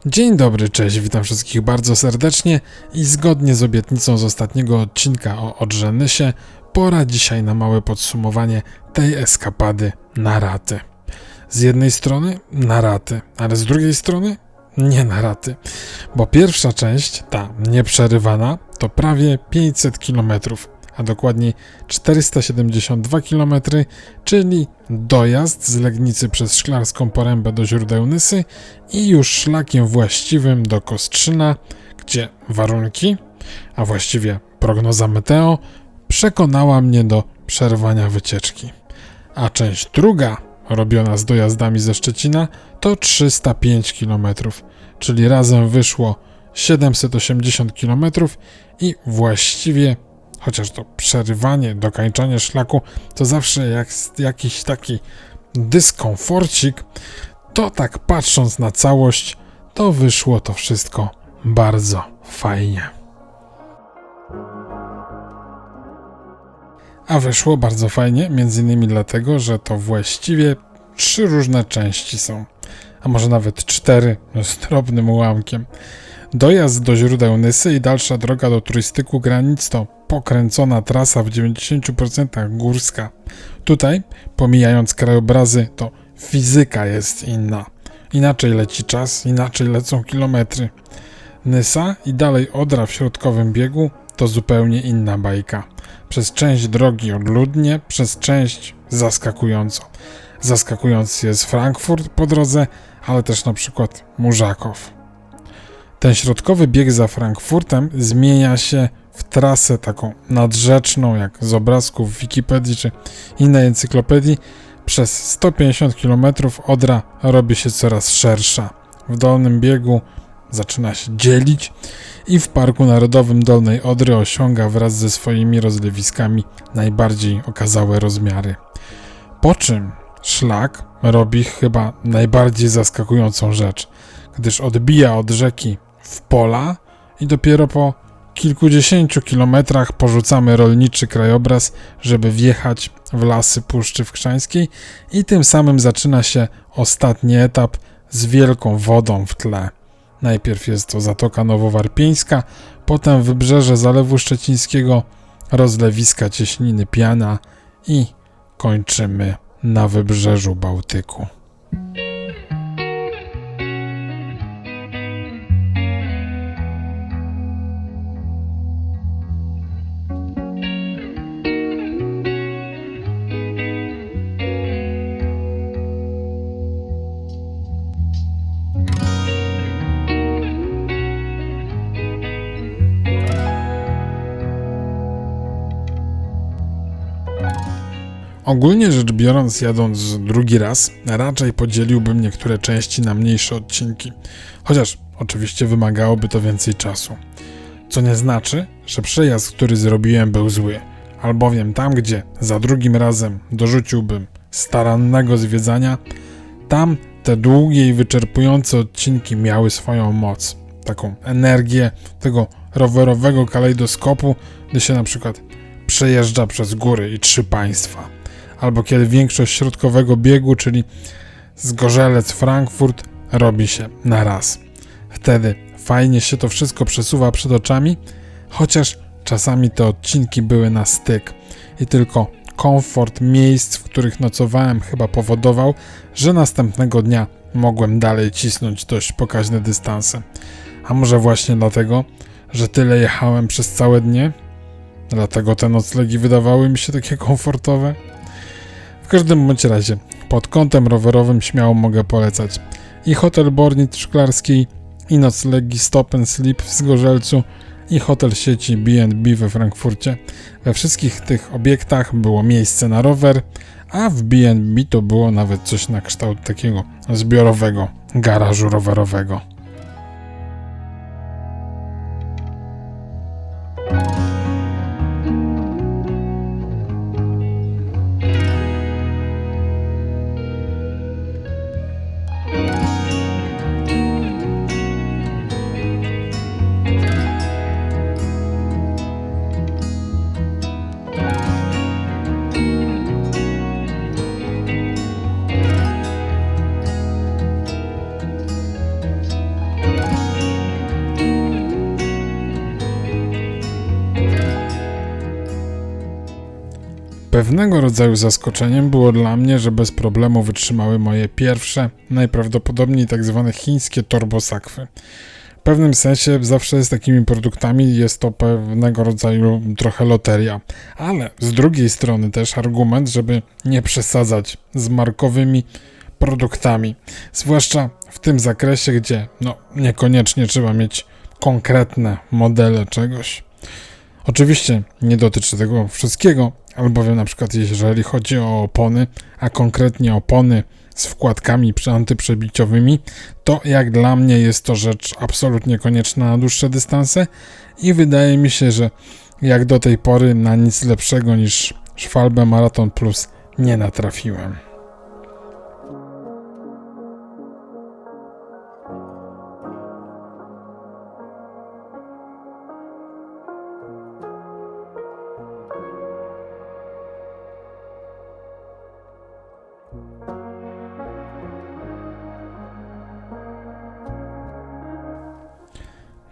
Dzień dobry, cześć, witam wszystkich bardzo serdecznie i zgodnie z obietnicą z ostatniego odcinka o Odrzenysie, pora dzisiaj na małe podsumowanie tej eskapady na raty. Z jednej strony na raty, ale z drugiej strony nie na raty, bo pierwsza część, ta nieprzerywana, to prawie 500 km, a dokładniej 472 km, czyli dojazd z Legnicy przez Szklarską Porębę do źródeł Nysy i już szlakiem właściwym do Kostrzyna, gdzie warunki, a właściwie prognoza meteo, przekonała mnie do przerwania wycieczki. A część druga, robiona z dojazdami ze Szczecina, to 305 km, czyli razem wyszło 780 km i właściwie, chociaż to przerywanie, dokańczanie szlaku to zawsze jakiś taki dyskomforcik, to tak patrząc na całość, to wyszło to wszystko bardzo fajnie. A wyszło bardzo fajnie, m.in. dlatego, że to właściwie 3 różne części są, a może nawet 4 z drobnym ułamkiem. Dojazd do źródeł Nysy i dalsza droga do turystyku granic to pokręcona trasa w 90% górska. Tutaj, pomijając krajobrazy, to fizyka jest inna. Inaczej leci czas, inaczej lecą kilometry. Nysa i dalej Odra w środkowym biegu to zupełnie inna bajka. Przez część drogi odludnie, przez część zaskakująco. Zaskakujący jest Frankfurt po drodze, ale też na przykład Murzakow. Ten środkowy bieg za Frankfurtem zmienia się w trasę taką nadrzeczną, jak z obrazków w Wikipedii czy innej encyklopedii. Przez 150 km Odra robi się coraz szersza. W dolnym biegu zaczyna się dzielić i w Parku Narodowym Dolnej Odry osiąga wraz ze swoimi rozlewiskami najbardziej okazałe rozmiary. Po czym szlak robi chyba najbardziej zaskakującą rzecz, gdyż odbija od rzeki w pola i dopiero po kilkudziesięciu kilometrach porzucamy rolniczy krajobraz, żeby wjechać w lasy Puszczy Wkrzańskiej i tym samym zaczyna się ostatni etap z wielką wodą w tle. Najpierw jest to Zatoka Nowowarpieńska, potem wybrzeże Zalewu Szczecińskiego, rozlewiska Cieśniny Piana i kończymy na wybrzeżu Bałtyku. Ogólnie rzecz biorąc, jadąc drugi raz, raczej podzieliłbym niektóre części na mniejsze odcinki, chociaż oczywiście wymagałoby to więcej czasu. Co nie znaczy, że przejazd, który zrobiłem, był zły, albowiem tam, gdzie za drugim razem dorzuciłbym starannego zwiedzania, tam te długie i wyczerpujące odcinki miały swoją moc, taką energię tego rowerowego kalejdoskopu, gdy się na przykład przejeżdża przez góry i 3 państwa. Albo kiedy większość środkowego biegu, czyli Zgorzelec-Frankfurt, robi się na raz. Wtedy fajnie się to wszystko przesuwa przed oczami, chociaż czasami te odcinki były na styk i tylko komfort miejsc, w których nocowałem, chyba powodował, że następnego dnia mogłem dalej cisnąć dość pokaźne dystanse. A może właśnie dlatego, że tyle jechałem przez całe dnie? Dlatego te noclegi wydawały mi się takie komfortowe? W każdym bądź razie, pod kątem rowerowym śmiało mogę polecać i hotel Bornit w Szklarskiej, i noclegi Stop and Sleep w Zgorzelcu, i hotel sieci B&B we Frankfurcie. We wszystkich tych obiektach było miejsce na rower, a w B&B to było nawet coś na kształt takiego zbiorowego garażu rowerowego. Pewnego rodzaju zaskoczeniem było dla mnie, że bez problemu wytrzymały moje pierwsze, najprawdopodobniej tak zwane chińskie turbosakwy. W pewnym sensie zawsze z takimi produktami jest to pewnego rodzaju trochę loteria, ale z drugiej strony też argument, żeby nie przesadzać z markowymi produktami, zwłaszcza w tym zakresie, gdzie niekoniecznie trzeba mieć konkretne modele czegoś. Oczywiście nie dotyczy tego wszystkiego, albowiem na przykład jeżeli chodzi o opony, a konkretnie opony z wkładkami antyprzebiciowymi, to jak dla mnie jest to rzecz absolutnie konieczna na dłuższe dystanse i wydaje mi się, że jak do tej pory na nic lepszego niż Schwalbe Marathon Plus nie natrafiłem.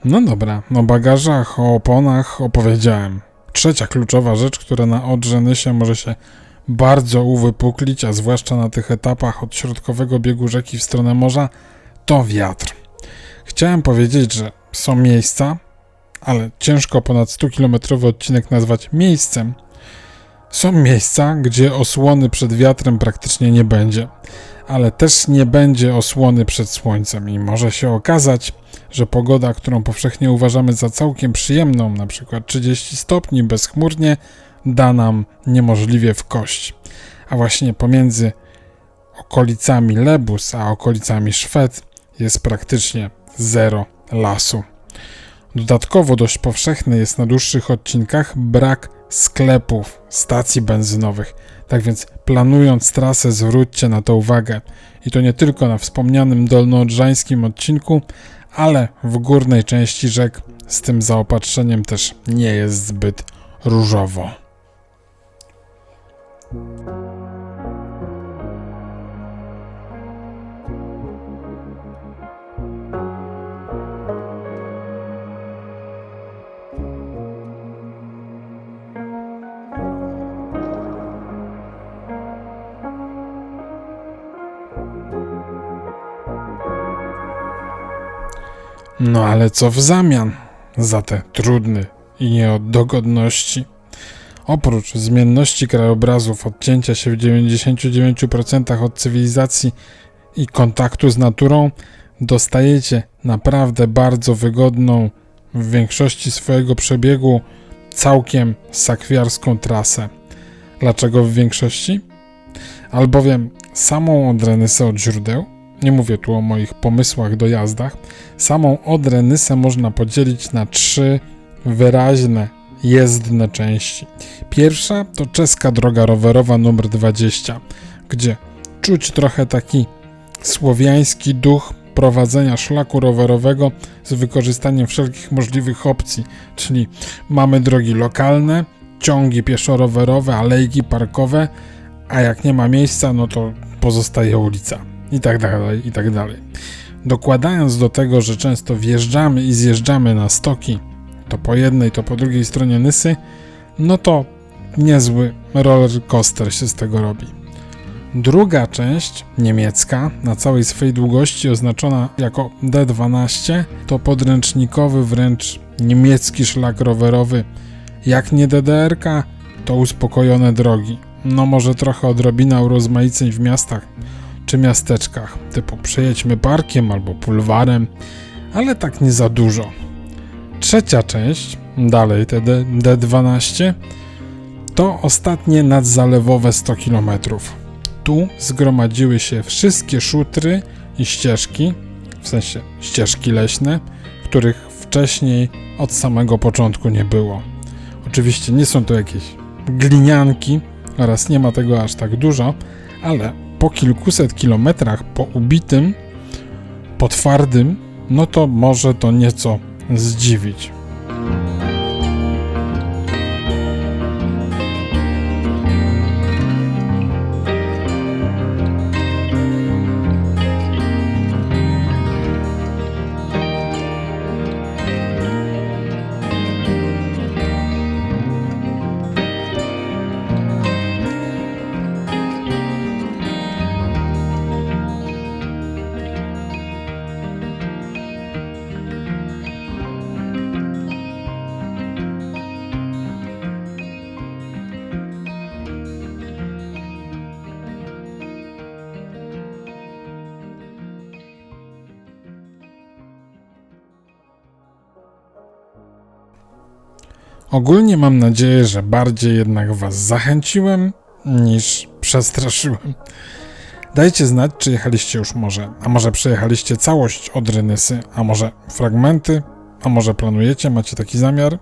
No dobra, o bagażach, o oponach opowiedziałem. Trzecia kluczowa rzecz, która na Odrze Nysie może się bardzo uwypuklić, a zwłaszcza na tych etapach od środkowego biegu rzeki w stronę morza, to wiatr. Chciałem powiedzieć, że są miejsca, ale ciężko ponad 100-kilometrowy odcinek nazwać miejscem. Są miejsca, gdzie osłony przed wiatrem praktycznie nie będzie, ale też nie będzie osłony przed słońcem i może się okazać, że pogoda, którą powszechnie uważamy za całkiem przyjemną, na przykład 30 stopni bezchmurnie, da nam niemożliwie w kość. A właśnie pomiędzy okolicami Lebus a okolicami Szwed jest praktycznie zero lasu. Dodatkowo dość powszechny jest na dłuższych odcinkach brak sklepów, stacji benzynowych. Tak więc planując trasę zwróćcie na to uwagę. I to nie tylko na wspomnianym dolnoodrzańskim odcinku, ale w górnej części rzek z tym zaopatrzeniem też nie jest zbyt różowo. No ale co w zamian za te trudny i nie od dogodności? Oprócz zmienności krajobrazów, odcięcia się w 99% od cywilizacji i kontaktu z naturą, dostajecie naprawdę bardzo wygodną, w większości swojego przebiegu, całkiem sakwiarską trasę. Dlaczego w większości? Albowiem samą Odrę Nysę od źródeł, nie mówię tu o moich pomysłach, dojazdach, samą Odrę Nysę można podzielić na 3 wyraźne, jezdne części. Pierwsza to czeska droga rowerowa numer 20, gdzie czuć trochę taki słowiański duch prowadzenia szlaku rowerowego z wykorzystaniem wszelkich możliwych opcji, czyli mamy drogi lokalne, ciągi pieszo-rowerowe, alejki parkowe, a jak nie ma miejsca, no to pozostaje ulica i tak dalej, i tak dalej. Dokładając do tego, że często wjeżdżamy i zjeżdżamy na stoki, to po jednej, to po drugiej stronie Nysy, no to niezły roller coaster się z tego robi. Druga część, niemiecka, na całej swej długości oznaczona jako D12, to podręcznikowy wręcz niemiecki szlak rowerowy. Jak nie DDR-ka, to uspokojone drogi. No może trochę odrobina urozmaiceń w miastach czy miasteczkach, typu przejedźmy parkiem albo pulwarem, ale tak nie za dużo. Trzecia część, dalej te D12, to ostatnie nadzalewowe 100 km. Tu zgromadziły się wszystkie szutry i ścieżki, w sensie ścieżki leśne, których wcześniej od samego początku nie było. Oczywiście nie są to jakieś glinianki oraz nie ma tego aż tak dużo, ale po kilkuset kilometrach po ubitym, po twardym, no to może to nieco zdziwić. Ogólnie mam nadzieję, że bardziej jednak was zachęciłem niż przestraszyłem. Dajcie znać, czy jechaliście już morze, a może przejechaliście całość Odry Nysy, a może fragmenty, a może planujecie, macie taki zamiar?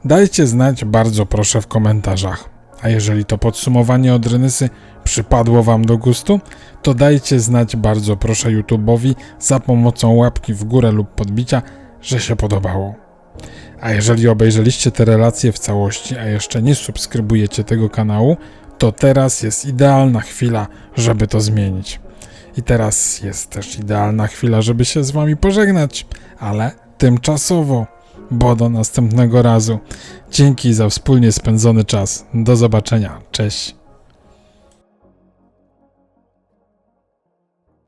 Dajcie znać bardzo proszę w komentarzach. A jeżeli to podsumowanie Odry Nysy przypadło wam do gustu, to dajcie znać bardzo proszę YouTube'owi za pomocą łapki w górę lub podbicia, że się podobało. A jeżeli obejrzeliście te relacje w całości, a jeszcze nie subskrybujecie tego kanału, to teraz jest idealna chwila, żeby to zmienić. I teraz jest też idealna chwila, żeby się z wami pożegnać, ale tymczasowo, bo do następnego razu. Dzięki za wspólnie spędzony czas. Do zobaczenia. Cześć.